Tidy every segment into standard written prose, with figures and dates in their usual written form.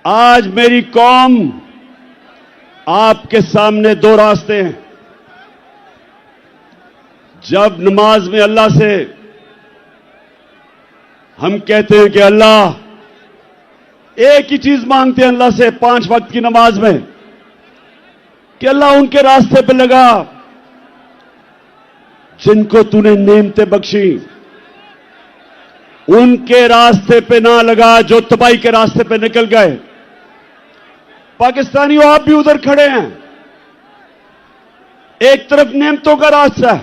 आज मेरी कौम आपके सामने दो रास्ते हैं। जब नमाज में अल्लाह से हम कहते हैं कि अल्लाह, एक ही चीज मांगते हैं अल्लाह से 5 वक्त की नमाज में कि अल्लाह उनके रास्ते पे लगा जिनको तूने नेमतें बख्शी, उनके रास्ते पे ना लगा जो तबाही के रास्ते पे निकल गए। पाकिस्तानियों, आप भी उधर खड़े हैं। एक तरफ नेमतों का रास्ता है,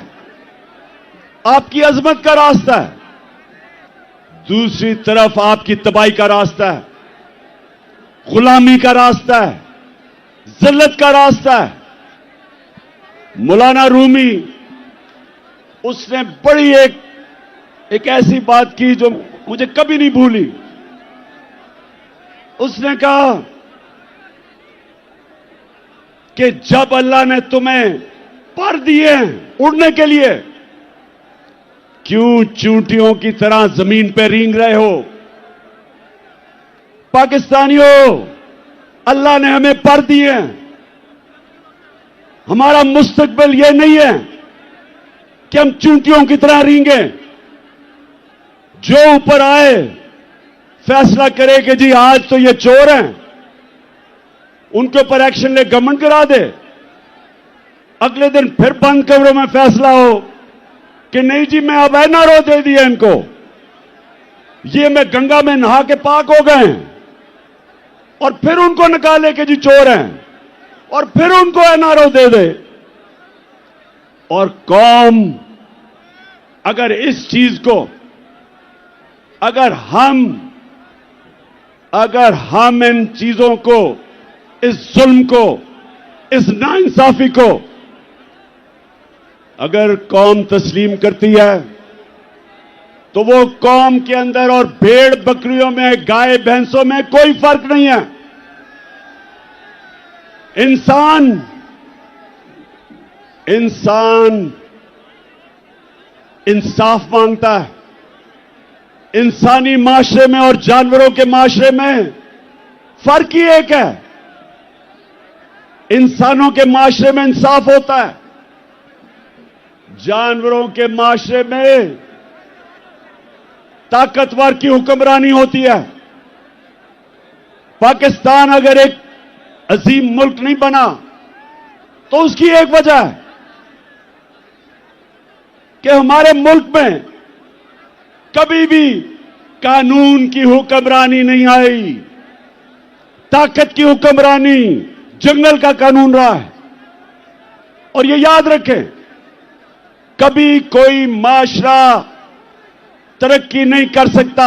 आपकी अजमत का रास्ता है, दूसरी तरफ आपकी तबाही का रास्ता है, गुलामी का रास्ता है, जिल्लत का रास्ता है। मौलाना रूमी, उसने बड़ी एक ऐसी बात की जो मुझे कभी नहीं भूली। उसने कहा कि जब अल्लाह ने तुम्हें पर दिए हैं उड़ने के लिए, क्यों चूंटियों की तरह जमीन पर रेंग रहे हो? पाकिस्तानियों, अल्लाह ने हमें पर दिए हैं। हमारा मुस्तकबिल यह नहीं है कि हम चूंटियों की तरह रेंगे। जो ऊपर आए फैसला करे कि जी आज तो ये चोर हैं, उनके ऊपर एक्शन ले, गवर्नमेंट गिरा दे। अगले दिन फिर बंद कमरों में फैसला हो कि नहीं जी, मैं अब एनआरओ दे दिया इनको, ये मैं गंगा में नहा के पाक हो गए हैं, और फिर उनको निकाले कि जी चोर हैं, और फिर उनको एनआरओ दे दे। और कौम अगर इस चीज को, अगर हम इन चीजों को, इस जुल्म को, इस नाइंसाफी को अगर कौम तस्लीम करती है, तो वो कौम के अंदर और भेड़ बकरियों में, गाय भैंसों में कोई फर्क नहीं है। इंसान इंसाफ मांगता है। इंसानी माशरे में और जानवरों के माशरे में फर्क ही एक है। इंसानों के माशरे में इंसाफ होता है, जानवरों के माशरे में ताकतवर की हुक्मरानी होती है। पाकिस्तान अगर एक अजीम मुल्क नहीं बना तो उसकी एक वजह है कि हमारे मुल्क में कभी भी कानून की हुक्मरानी नहीं आई, ताकत की हुक्मरानी, जंगल का कानून रहा है। और ये याद रखें, कभी कोई माशरा तरक्की नहीं कर सकता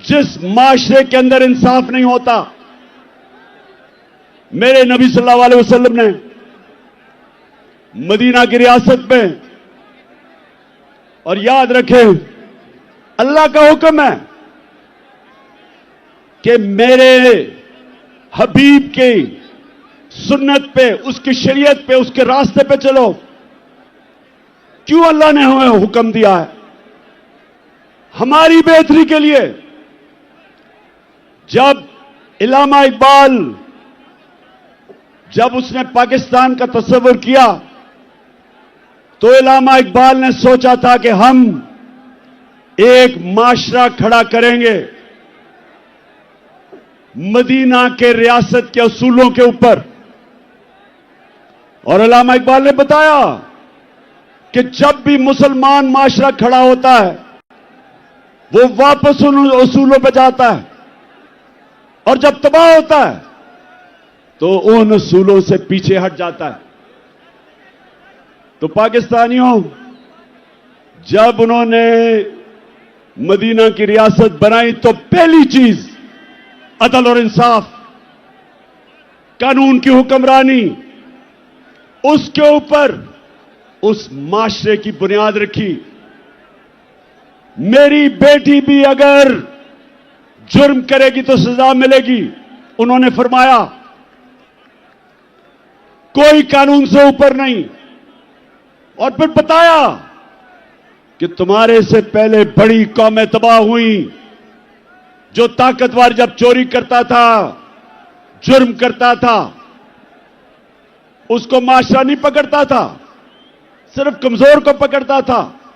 जिस माशरे के अंदर इंसाफ नहीं होता। मेरे नबी सल्लल्लाहु अलैहि वसल्लम ने मदीना की रियासत में, और याद रखें अल्लाह का हुक्म है कि मेरे हबीब की सुन्नत पे, उसकी शरीयत पे, उसके रास्ते पे चलो। क्यों अल्लाह ने हमें हुक्म दिया है? हमारी बेहतरी के लिए। जब इल्लामा इकबाल, जब उसने पाकिस्तान का तस्वर किया, तो इल्लामा इकबाल ने सोचा था कि हम एक माशरा खड़ा करेंगे मदीना के रियासत के असूलों के ऊपर। और इल्लामा इकबाल ने बताया कि जब भी मुसलमान माशरा खड़ा होता है, वो वापस उन असूलों पर जाता है, और जब तबाह होता है तो उन असूलों से पीछे हट जाता है। तो पाकिस्तानियों, जब उन्होंने मदीना की रियासत बनाई तो पहली चीज अदल और इंसाफ, कानून की हुक्मरानी, उसके ऊपर उस माशरे की बुनियाद रखी। मेरी बेटी भी अगर जुर्म करेगी तो सजा मिलेगी, उन्होंने फरमाया, कोई कानून से ऊपर नहीं। और फिर बताया कि तुम्हारे से पहले बड़ी कौमें तबाह हुई, जो ताकतवर जब चोरी करता था, जुर्म करता था, उसको माशरा नहीं पकड़ता था, सिर्फ कमजोर को पकड़ता था।